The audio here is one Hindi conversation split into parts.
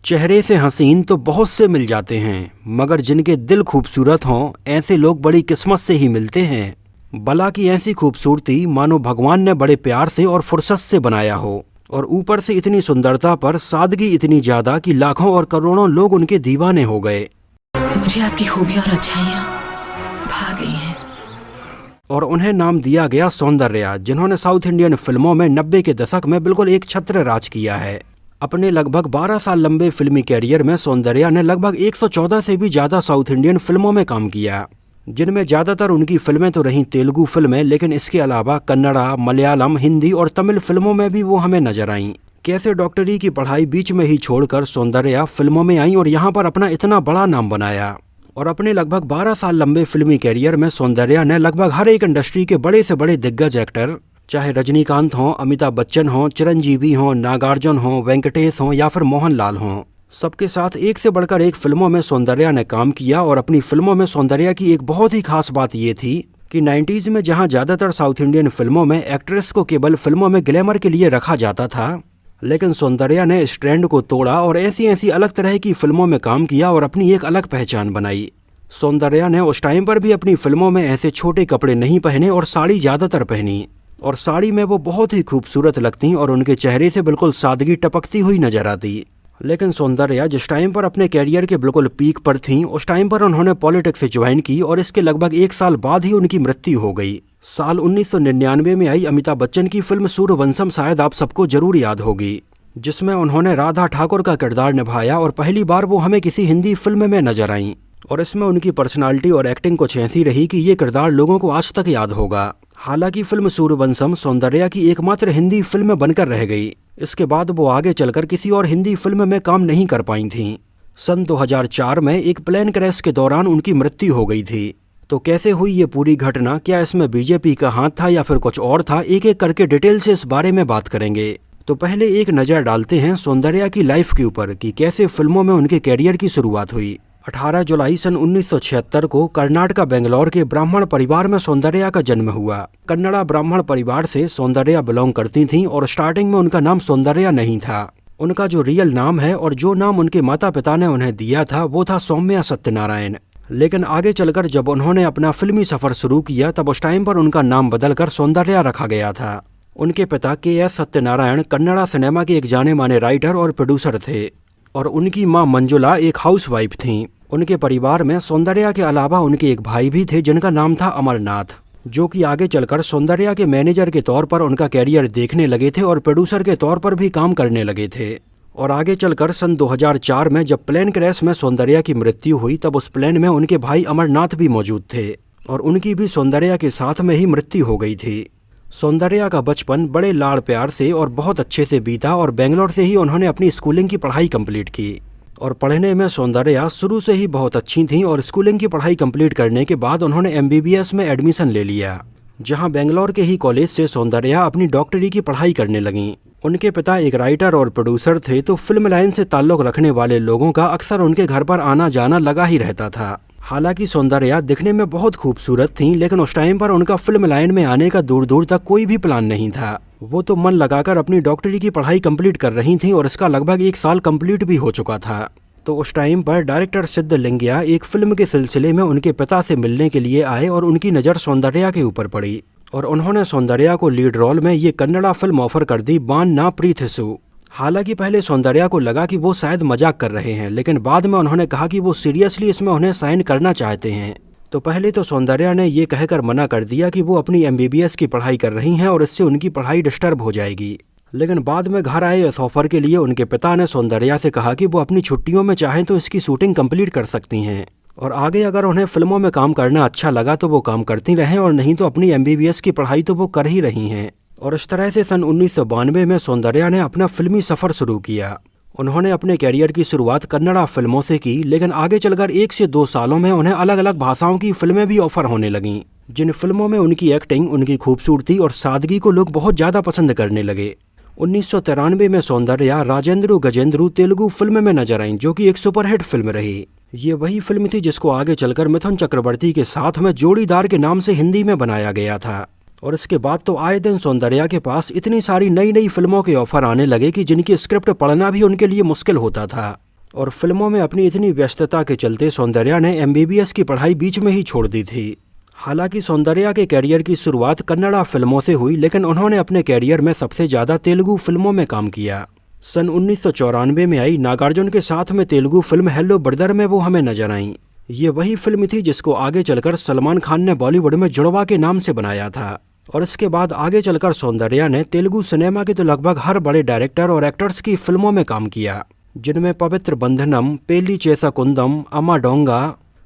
चेहरे से हसीन तो बहुत से मिल जाते हैं, मगर जिनके दिल खूबसूरत हों ऐसे लोग बड़ी किस्मत से ही मिलते हैं। भला की ऐसी खूबसूरती मानो भगवान ने बड़े प्यार से और फुर्सत से बनाया हो, और ऊपर से इतनी सुंदरता पर सादगी इतनी ज्यादा कि लाखों और करोड़ों लोग उनके दीवाने हो गए। मुझे आपकी खूबियां और अच्छाइयां भा गई हैं। और उन्हें नाम दिया गया सौंदर्या, जिन्होंने साउथ इंडियन फिल्मों में 90 के दशक में बिल्कुल एक छत्र राज किया है। अपने लगभग 12 साल लंबे फिल्मी कैरियर में सौंदर्या ने लगभग 114 से भी ज़्यादा साउथ इंडियन फिल्मों में काम किया, जिनमें ज़्यादातर उनकी फिल्में तो रहीं तेलुगु फिल्में, लेकिन इसके अलावा कन्नड़ा, मलयालम, हिंदी और तमिल फिल्मों में भी वो हमें नजर आईं। कैसे डॉक्टरी की पढ़ाई बीच में ही छोड़कर सौंदर्या फिल्मों में आई और यहाँ पर अपना इतना बड़ा नाम बनाया। और अपने लगभग 12 साल लंबे फिल्मी कैरियर में सौंदर्या ने लगभग हर एक इंडस्ट्री के बड़े से बड़े दिग्गज एक्टर, चाहे रजनीकांत हों, अमिताभ बच्चन हों, चिरंजीवी हों, नागार्जुन हों, वेंकटेश हों या फिर मोहनलाल हों, सबके साथ एक से बढ़कर एक फिल्मों में सौंदर्या ने काम किया। और अपनी फिल्मों में सौंदर्या की एक बहुत ही खास बात ये थी कि 90s में जहां ज़्यादातर साउथ इंडियन फिल्मों में एक्ट्रेस को केवल फिल्मों में ग्लैमर के लिए रखा जाता था, लेकिन सौंदर्या ने इस ट्रेंड को तोड़ा और ऐसी ऐसी अलग तरह की फिल्मों में काम किया और अपनी एक अलग पहचान बनाई। सौंदर्या ने उस टाइम पर भी अपनी फिल्मों में ऐसे छोटे कपड़े नहीं पहने और साड़ी ज़्यादातर पहनी, और साड़ी में वो बहुत ही खूबसूरत लगती और उनके चेहरे से बिल्कुल सादगी टपकती हुई नजर आती। लेकिन सौंदर्या जिस टाइम पर अपने कैरियर के बिल्कुल पीक पर थीं, उस टाइम पर उन्होंने पॉलिटिक्स ज्वाइन की और इसके लगभग 1 साल बाद ही उनकी मृत्यु हो गई। साल 1999 में आई अमिताभ बच्चन की फिल्म सूर्यवंशम शायद आप सबको जरूर याद होगी, जिसमें उन्होंने राधा ठाकुर का किरदार निभाया और पहली बार वो हमें किसी हिंदी फिल्म में नजर आईं। और इसमें उनकी पर्सनालिटी और एक्टिंग कुछ ऐसी रही कि ये किरदार लोगों को आज तक याद होगा। हालांकि फिल्म सूर्यवंशम सौंदर्या की एकमात्र हिंदी फिल्म बनकर रह गई। इसके बाद वो आगे चलकर किसी और हिंदी फिल्म में काम नहीं कर पाई थीं। सन 2004 में एक प्लेन क्रैश के दौरान उनकी मृत्यु हो गई थी। तो कैसे हुई ये पूरी घटना, क्या इसमें बीजेपी का हाथ था या फिर कुछ और था, एक एक करके डिटेल से इस बारे में बात करेंगे। तो पहले एक नज़र डालते हैं सौंदर्या की लाइफ के ऊपर कि कैसे फिल्मों में उनके कैरियर की शुरुआत हुई। 18 जुलाई सन 1976 को कर्नाटक बेंगलोर के ब्राह्मण परिवार में सौंदर्या का जन्म हुआ। कन्नड़ा ब्राह्मण परिवार से सौंदर्या बिलोंग करती थीं और स्टार्टिंग में उनका नाम सौंदर्या नहीं था। उनका जो रियल नाम है और जो नाम उनके माता पिता ने उन्हें दिया था वो था सौम्या सत्यनारायण। लेकिन आगे चलकर जब उन्होंने अपना फिल्मी सफर शुरू किया तब उस टाइम पर उनका नाम बदलकर सौंदर्या रखा गया था। उनके पिता KS सत्यनारायण कन्नड़ा सिनेमा के एक जाने माने राइटर और प्रोड्यूसर थे और उनकी मां मंजुला एक हाउसवाइफ थीं। उनके परिवार में सौंदर्या के अलावा उनके एक भाई भी थे जिनका नाम था अमरनाथ, जो कि आगे चलकर सौंदर्या के मैनेजर के तौर पर उनका कैरियर देखने लगे थे और प्रोड्यूसर के तौर पर भी काम करने लगे थे। और आगे चलकर सन 2004 में जब प्लेन क्रैश में सौंदर्या की मृत्यु हुई तब उस प्लेन में उनके भाई अमरनाथ भी मौजूद थे और उनकी भी सौंदर्या के साथ में ही मृत्यु हो गई थी। सौंदर्या का बचपन बड़े लाड़ प्यार से और बहुत अच्छे से बीता और बेंगलोर से ही उन्होंने अपनी स्कूलिंग की पढ़ाई कंप्लीट की। और पढ़ने में सौंदर्या शुरू से ही बहुत अच्छी थीं और स्कूलिंग की पढ़ाई कंप्लीट करने के बाद उन्होंने MBBS में एडमिशन ले लिया, जहां बेंगलोर के ही कॉलेज से सौंदर्या अपनी डॉक्टरी की पढ़ाई करने लगीं। उनके पिता एक राइटर और प्रोड्यूसर थे, तो फिल्म लाइन से ताल्लुक़ रखने वाले लोगों का अक्सर उनके घर पर आना जाना लगा ही रहता था। हालांकि सौंदर्या दिखने में बहुत खूबसूरत थीं, लेकिन उस टाइम पर उनका फिल्म लाइन में आने का दूर दूर तक कोई भी प्लान नहीं था। वो तो मन लगाकर अपनी डॉक्टरी की पढ़ाई कंप्लीट कर रही थीं और इसका लगभग 1 साल कंप्लीट भी हो चुका था। तो उस टाइम पर डायरेक्टर सिद्धलिंगया एक फिल्म के सिलसिले में उनके पिता से मिलने के लिए आए और उनकी नज़र सौंदर्या के ऊपर पड़ी और उन्होंने सौंदर्या को लीड रोल में ये कन्नड़ा फिल्म ऑफर कर दी, बान ना प्रीथिसु। हालांकि पहले सौंदर्या को लगा कि वो शायद मजाक कर रहे हैं, लेकिन बाद में उन्होंने कहा कि वो सीरियसली इसमें उन्हें साइन करना चाहते हैं। तो पहले तो सौंदर्या ने ये कहकर मना कर दिया कि वो अपनी MBBS की पढ़ाई कर रही हैं और इससे उनकी पढ़ाई डिस्टर्ब हो जाएगी। लेकिन बाद में घर आए इस ऑफर के लिए उनके पिता ने सौंदर्या से कहा कि वो अपनी छुट्टियों में चाहें तो इसकी शूटिंग कंप्लीट कर सकती हैं और आगे अगर उन्हें फिल्मों में काम करना अच्छा लगा तो वो काम करती रहें और नहीं तो अपनी MBBS की पढ़ाई तो वो कर ही रही हैं। और इस तरह से सन 1992 में सौंदर्या ने अपना फिल्मी सफ़र शुरू किया। उन्होंने अपने कैरियर की शुरुआत कन्नड़ा फिल्मों से की, लेकिन आगे चलकर 1 से 2 सालों में उन्हें अलग अलग भाषाओं की फिल्में भी ऑफर होने लगीं, जिन फिल्मों में उनकी एक्टिंग, उनकी खूबसूरती और सादगी को लोग बहुत ज़्यादा पसंद करने लगे। 1993 में सौंदर्या राजेंद्र गजेंद्र तेलुगु फिल्म में नजर आईं, जो कि एक सुपरहिट फिल्म रही। ये वही फिल्म थी जिसको आगे चलकर मिथुन चक्रवर्ती के साथ में जोड़ीदार के नाम से हिंदी में बनाया गया था। और इसके बाद तो आए दिन सौंदर्या के पास इतनी सारी नई नई फिल्मों के ऑफर आने लगे कि जिनकी स्क्रिप्ट पढ़ना भी उनके लिए मुश्किल होता था। और फिल्मों में अपनी इतनी व्यस्तता के चलते सौंदर्या ने MBBS की पढ़ाई बीच में ही छोड़ दी थी। हालांकि सौंदर्या के कैरियर की शुरुआत कन्नड़ा फिल्मों से हुई, लेकिन उन्होंने अपने कैरियर में सबसे ज़्यादा तेलुगु फिल्मों में काम किया। सन 1994 में आई नागार्जुन के साथ में तेलुगु फिल्म हेलो ब्रदर में वो हमें नजर आईं। ये वही फिल्म थी जिसको आगे चलकर सलमान खान ने बॉलीवुड में जुड़वा के नाम से बनाया था। और इसके बाद आगे चलकर सौंदर्या ने तेलुगु सिनेमा के तो लगभग हर बड़े डायरेक्टर और एक्टर्स की फिल्मों में काम किया, जिनमें पवित्र बंधनम, पेली चेसा कुंदम, अम्मा डोंगा,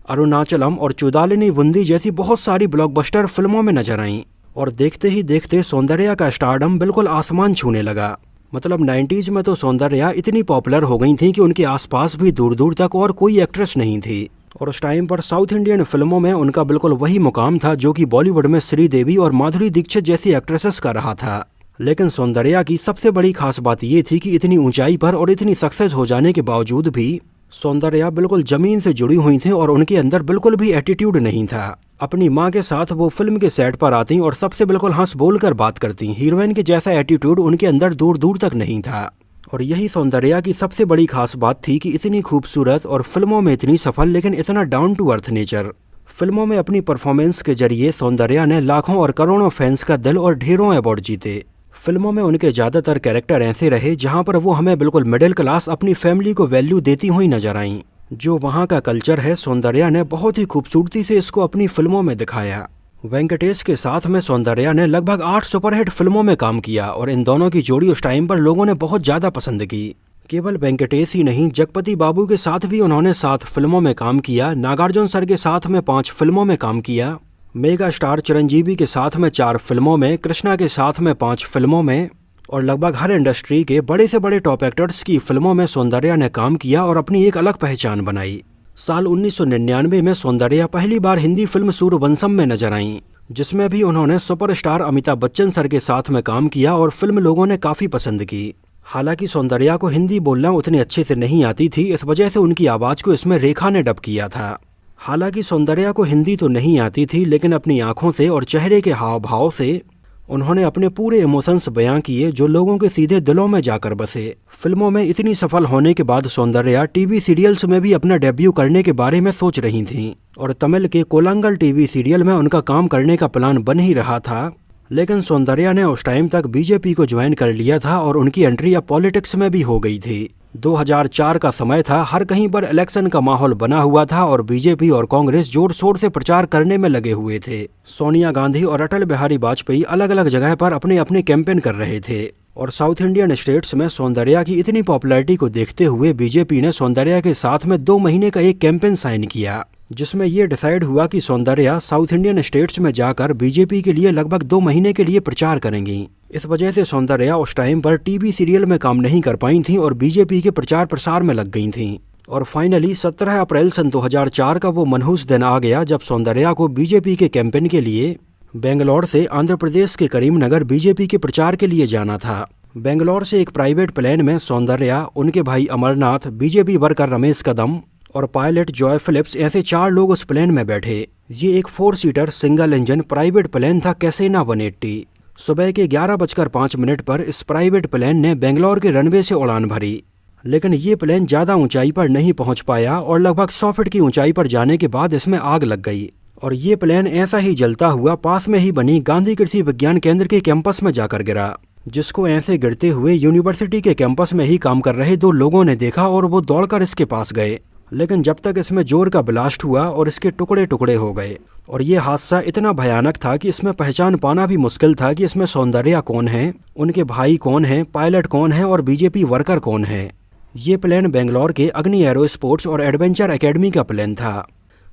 अरुणाचलम और चुदालिनी बुंदी जैसी बहुत सारी ब्लॉकबस्टर फिल्मों में नजर आईं। और देखते ही देखते सौंदर्या का स्टारडम बिल्कुल आसमान छूने लगा। मतलब 90s में तो सौंदर्या इतनी पॉपुलर हो गई थी कि उनके आसपास भी दूर दूर तक और कोई एक्ट्रेस नहीं थी। और उस टाइम पर साउथ इंडियन फिल्मों में उनका बिल्कुल वही मुकाम था जो कि बॉलीवुड में श्रीदेवी और माधुरी दीक्षित जैसी एक्ट्रेसेस का रहा था। लेकिन सौंदर्या की सबसे बड़ी खास बात ये थी कि इतनी ऊंचाई पर और इतनी सक्सेस हो जाने के बावजूद भी सौंदर्या बिल्कुल जमीन से जुड़ी हुई थी और उनके अंदर बिल्कुल भी एटीट्यूड नहीं था। अपनी माँ के साथ वो फिल्म के सेट पर आती और सबसे बिल्कुल हंस बोल कर बात करती। हीरोइन के जैसा एटीट्यूड उनके अंदर दूर दूर तक नहीं था। और यही सौंदर्या की सबसे बड़ी खास बात थी कि इतनी खूबसूरत और फिल्मों में इतनी सफल, लेकिन इतना डाउन टू अर्थ नेचर। फिल्मों में अपनी परफॉर्मेंस के जरिए सौंदर्या ने लाखों और करोड़ों फैंस का दिल और ढेरों अवार्ड जीते। फिल्मों में उनके ज़्यादातर कैरेक्टर ऐसे रहे जहां पर वो हमें बिल्कुल मिडिल क्लास अपनी फैमिली को वैल्यू देती हुई नजर आईं। जो वहां का कल्चर है, सौंदर्या ने बहुत ही खूबसूरती से इसको अपनी फिल्मों में दिखाया। वेंकटेश के साथ में सौंदर्या ने लगभग 8 सुपरहिट फिल्मों में काम किया और इन दोनों की जोड़ी उस टाइम पर लोगों ने बहुत ज़्यादा पसंद की। केवल वेंकटेश ही नहीं, जगपति बाबू के साथ भी उन्होंने 7 फिल्मों में काम किया, नागार्जुन सर के साथ में 5 फिल्मों में काम किया, मेगा स्टार चिरंजीवी के साथ में 4 फिल्मों में, कृष्णा के साथ में 5 फिल्मों में और लगभग हर इंडस्ट्री के बड़े से बड़े टॉप एक्टर्स की फिल्मों में सौंदर्या ने काम किया और अपनी एक अलग पहचान बनाई। साल 1999 में सौंदर्या पहली बार हिंदी फिल्म सूर्यवंशम में नजर आईं, जिसमें भी उन्होंने सुपरस्टार अमिताभ बच्चन सर के साथ में काम किया और फिल्म लोगों ने काफ़ी पसंद की। हालांकि सौंदर्या को हिंदी बोलना उतनी अच्छे से नहीं आती थी, इस वजह से उनकी आवाज़ को इसमें रेखा ने डब किया था। हालांकि सौंदर्या को हिंदी तो नहीं आती थी, लेकिन अपनी आंखों से और चेहरे के हाव भाव से उन्होंने अपने पूरे इमोशंस बयां किए जो लोगों के सीधे दिलों में जाकर बसे। फिल्मों में इतनी सफल होने के बाद सौंदर्या टीवी सीरियल्स में भी अपना डेब्यू करने के बारे में सोच रही थीं और तमिल के कोलांगल टीवी सीरियल में उनका काम करने का प्लान बन ही रहा था। लेकिन सौंदर्या ने उस टाइम तक बीजेपी को ज्वाइन कर लिया था और उनकी एंट्री अब पॉलिटिक्स में भी हो गई थी। 2004 का समय था, हर कहीं पर इलेक्शन का माहौल बना हुआ था और बीजेपी और कांग्रेस जोर शोर से प्रचार करने में लगे हुए थे। सोनिया गांधी और अटल बिहारी वाजपेयी अलग अलग जगह पर अपने अपने कैंपेन कर रहे थे और साउथ इंडियन स्टेट्स में सौंदर्या की इतनी पॉपुलैरिटी को देखते हुए बीजेपी ने सौंदर्या के साथ में 2 महीने का एक कैंपेन साइन किया, जिसमें ये डिसाइड हुआ कि सौंदर्या साउथ इंडियन स्टेट्स में जाकर बीजेपी के लिए लगभग 2 महीने के लिए प्रचार करेंगी। इस वजह से सौंदर्या उस टाइम पर टीवी सीरियल में काम नहीं कर पाई थी और बीजेपी के प्रचार प्रसार में लग गई थीं। और फाइनली 17 अप्रैल सन 2004 का वो मनहूस दिन आ गया जब सौंदर्या को बीजेपी के कैंपेन के लिए बेंगलोर से आंध्र प्रदेश के करीमनगर बीजेपी के प्रचार के लिए जाना था। बेंगलोर से एक प्राइवेट प्लेन में सौंदर्या, उनके भाई अमरनाथ, बीजेपी वर्कर रमेश कदम और पायलट जॉय फिलिप्स ऐसे 4 लोग उस प्लेन में बैठे। ये एक 4 seater single engine private plane था, कैसेना 180। सुबह के 11:05 पर इस प्राइवेट प्लेन ने बेंगलोर के रनवे से उड़ान भरी, लेकिन ये प्लेन ज़्यादा ऊंचाई पर नहीं पहुंच पाया और लगभग 100 फीट की ऊंचाई पर जाने के बाद इसमें आग लग गई और ये प्लेन ऐसा ही जलता हुआ पास में ही बनी गांधी कृषि विज्ञान केंद्र के कैंपस में जाकर गिरा, जिसको ऐसे गिरते हुए यूनिवर्सिटी के कैंपस में ही काम कर रहे 2 लोगों ने देखा और वो दौड़कर इसके पास गए। लेकिन जब तक इसमें जोर का ब्लास्ट हुआ और इसके टुकड़े टुकड़े हो गए और ये हादसा इतना भयानक था कि इसमें पहचान पाना भी मुश्किल था कि इसमें सौंदर्या कौन है, उनके भाई कौन हैं, पायलट कौन है और बीजेपी वर्कर कौन है। ये प्लेन बेंगलोर के अग्नि एरो स्पोर्ट्स और एडवेंचर एकेडमी का प्लेन था,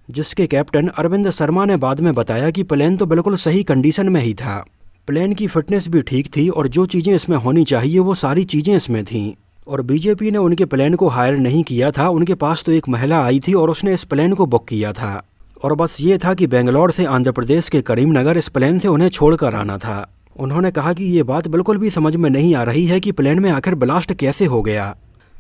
जिसके कैप्टन अरविंद शर्मा ने बाद में बताया कि प्लेन तो बिल्कुल सही कंडीशन में ही था। प्लेन की फिटनेस भी ठीक थी और जो चीज़ें इसमें होनी चाहिए वो सारी चीज़ें इसमें थीं। और बीजेपी ने उनके प्लेन को हायर नहीं किया था, उनके पास तो एक महिला आई थी और उसने इस प्लेन को बुक किया था और बस ये था कि बेंगलोर से आंध्र प्रदेश के करीमनगर इस प्लेन से उन्हें छोड़कर आना था। उन्होंने कहा कि ये बात बिल्कुल भी समझ में नहीं आ रही है कि प्लेन में आखिर ब्लास्ट कैसे हो गया।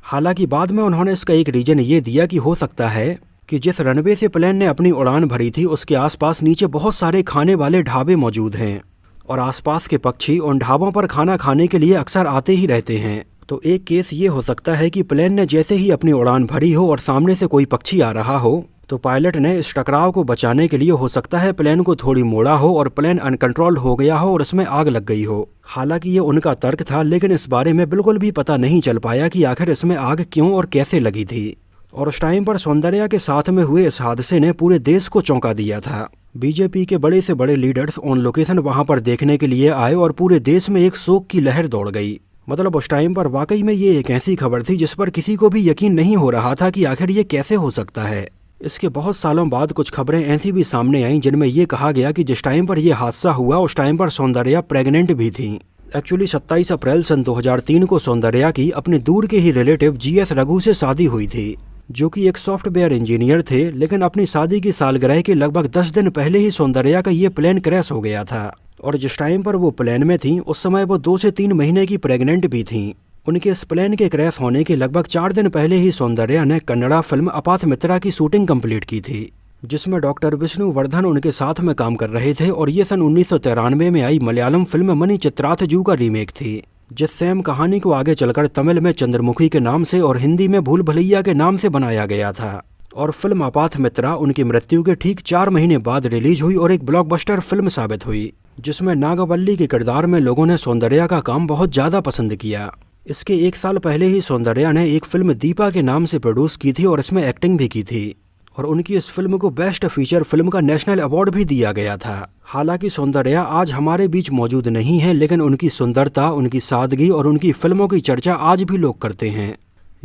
हालांकि बाद में उन्होंने इसका एक रीजन ये दिया कि हो सकता है कि जिस रनवे से प्लेन ने अपनी उड़ान भरी थी उसके आसपास नीचे बहुत सारे खाने वाले ढाबे मौजूद हैं और आसपास के पक्षी उन ढाबों पर खाना खाने के लिए अक्सर आते ही रहते हैं तो एक केस ये हो सकता है कि प्लेन ने जैसे ही अपनी उड़ान भरी हो और सामने से कोई पक्षी आ रहा हो, तो पायलट ने इस टकराव को बचाने के लिए हो सकता है प्लेन को थोड़ी मोड़ा हो और प्लेन अनकंट्रोल्ड हो गया हो और उसमें आग लग गई हो। हालांकि ये उनका तर्क था, लेकिन इस बारे में बिल्कुल भी पता नहीं चल पाया कि आखिर इसमें आग क्यों और कैसे लगी थी। और उस टाइम पर सौंदर्या के साथ में हुए इस हादसे ने पूरे देश को चौंका दिया था। बीजेपी के बड़े से बड़े लीडर्स ऑन लोकेशन वहां पर देखने के लिए आए और पूरे देश में एक शोक की लहर दौड़ गई। मतलब उस टाइम पर वाकई में ये एक ऐसी खबर थी जिस पर किसी को भी यकीन नहीं हो रहा था कि आखिर ये कैसे हो सकता है। इसके बहुत सालों बाद कुछ खबरें ऐसी भी सामने आईं जिनमें ये कहा गया कि जिस टाइम पर यह हादसा हुआ उस टाइम पर सौंदर्या प्रेग्नेंट भी थी। एक्चुअली 27 अप्रैल सन 2003 को सौंदर्या की अपने दूर के ही रिलेटिव GS रघु से शादी हुई थी, जो कि एक सॉफ्टवेयर इंजीनियर थे। लेकिन अपनी शादी की सालगिरह के लगभग 10 दिन पहले ही सौंदर्या का ये प्लेन क्रैश हो गया था। और जिस टाइम पर वो प्लेन में थी उस समय वो 2 से 3 महीने की प्रेग्नेंट भी थीं। उनके इस प्लेन के क्रैश होने के लगभग 4 दिन पहले ही सौंदर्या ने कन्नड़ा फिल्म अपाथमित्रा की शूटिंग कंप्लीट की थी, जिसमें डॉक्टर विष्णुवर्धन उनके साथ में काम कर रहे थे। और ये सन 1993 में आई मलयालम फिल्म मनी चित्राथजू का रीमेक थी, जिस सेम कहानी को आगे चलकर तमिल में चंद्रमुखी के नाम से और हिंदी में भूल भुलैया के नाम से बनाया गया था। और फिल्म अपाथमित्रा उनकी मृत्यु के ठीक 4 महीने बाद रिलीज हुई और एक ब्लॉकबस्टर फिल्म साबित हुई, जिसमें नागवल्ली के किरदार में लोगों ने सौंदर्या का काम बहुत ज़्यादा पसंद किया। इसके 1 साल पहले ही सौंदर्या ने एक फिल्म दीपा के नाम से प्रोड्यूस की थी और इसमें एक्टिंग भी की थी। और उनकी इस फिल्म को बेस्ट फीचर फिल्म का नेशनल अवार्ड भी दिया गया था। हालांकि सौंदर्या आज हमारे बीच मौजूद नहीं है, लेकिन उनकी सुंदरता, उनकी सादगी और उनकी फिल्मों की चर्चा आज भी लोग करते हैं।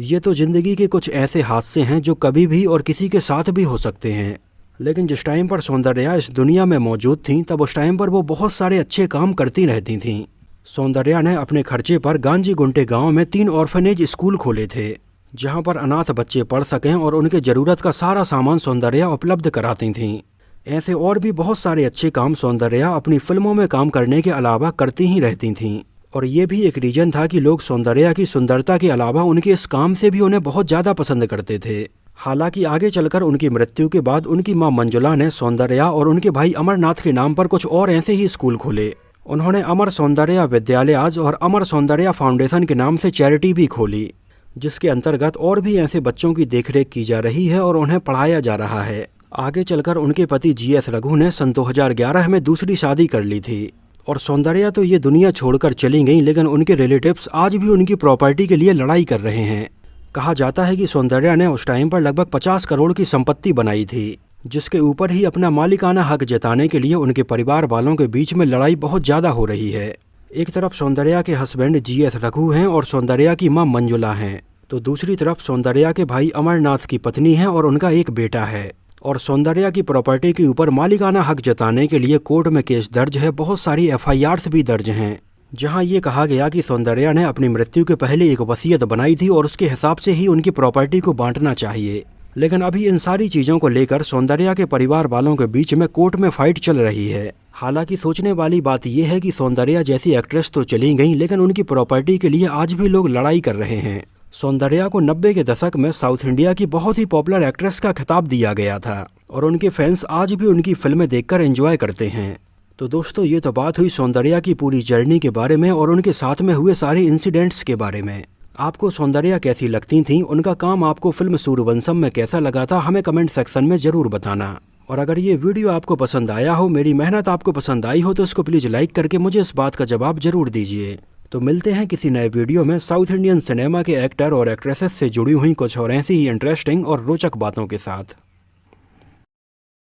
ये तो जिंदगी के कुछ ऐसे हादसे हैं जो कभी भी और किसी के साथ भी हो सकते हैं। लेकिन जिस टाइम पर सौंदर्या इस दुनिया में मौजूद थीं, तब उस टाइम पर वो बहुत सारे अच्छे काम करती रहती थीं। सौंदर्या ने अपने खर्चे पर गांजी-गुंटे गांव में 3 ऑर्फनेज स्कूल खोले थे, जहां पर अनाथ बच्चे पढ़ सकें और उनके ज़रूरत का सारा सामान सौंदर्या उपलब्ध कराती थीं। ऐसे और भी बहुत सारे अच्छे काम सौंदर्या अपनी फिल्मों में काम करने के अलावा करती ही रहती थीं। और ये भी एक रीजन था कि लोग सौंदर्या की सुंदरता के अलावा उनके इस काम से भी उन्हें बहुत ज़्यादा पसंद करते थे। हालांकि आगे चलकर उनकी मृत्यु के बाद उनकी मां मंजुला ने सौंदर्या और उनके भाई अमरनाथ के नाम पर कुछ और ऐसे ही स्कूल खोले। उन्होंने अमर सौंदर्या विद्यालय और अमर सौंदर्या फाउंडेशन के नाम से चैरिटी भी खोली, जिसके अंतर्गत और भी ऐसे बच्चों की देखरेख की जा रही है और उन्हें पढ़ाया जा रहा है। आगे चलकर उनके पति GS रघु ने सन 2011 में दूसरी शादी कर ली थी। और सौंदर्या तो ये दुनिया छोड़कर चली गई, लेकिन उनके रिलेटिव्स आज भी उनकी प्रॉपर्टी के लिए लड़ाई कर रहे हैं। कहा जाता है कि सौंदर्या ने उस टाइम पर लगभग 50 करोड़ की संपत्ति बनाई थी, जिसके ऊपर ही अपना मालिकाना हक जताने के लिए उनके परिवार वालों के बीच में लड़ाई बहुत ज़्यादा हो रही है। एक तरफ सौंदर्या के हस्बैंड GS रघु हैं और सौंदर्या की मां मंजुला हैं, तो दूसरी तरफ सौंदर्या के भाई अमरनाथ की पत्नी है और उनका एक बेटा है। और सौंदर्या की प्रॉपर्टी के ऊपर मालिकाना हक जताने के लिए कोर्ट में केस दर्ज है, बहुत सारी FIRs भी दर्ज हैं, जहां ये कहा गया कि सौंदर्या ने अपनी मृत्यु के पहले एक वसीयत बनाई थी और उसके हिसाब से ही उनकी प्रॉपर्टी को बांटना चाहिए। लेकिन अभी इन सारी चीज़ों को लेकर सौंदर्या के परिवार वालों के बीच में कोर्ट में फाइट चल रही है। हालांकि सोचने वाली बात यह है कि सौंदर्या जैसी एक्ट्रेस तो चली गई, लेकिन उनकी प्रॉपर्टी के लिए आज भी लोग लड़ाई कर रहे हैं। सौंदर्या को 90 के दशक में साउथ इंडिया की बहुत ही पॉपुलर एक्ट्रेस का खिताब दिया गया था और उनके फैंस आज भी उनकी फिल्में देखकर एंजॉय करते हैं। तो दोस्तों, ये तो बात हुई सौंदर्या की पूरी जर्नी के बारे में और उनके साथ में हुए सारे इंसिडेंट्स के बारे में। आपको सौंदर्या कैसी लगती थी, उनका काम आपको फिल्म सूर्यवंशम में कैसा लगा था, हमें कमेंट सेक्शन में ज़रूर बताना। और अगर ये वीडियो आपको पसंद आया हो, मेरी मेहनत आपको पसंद आई हो, तो इसको प्लीज़ लाइक करके मुझे इस बात का जवाब ज़रूर दीजिए। तो मिलते हैं किसी नए वीडियो में साउथ इंडियन सिनेमा के एक्टर और एक्ट्रेसेस से जुड़ी हुई कुछ और ऐसी ही इंटरेस्टिंग और रोचक बातों के साथ।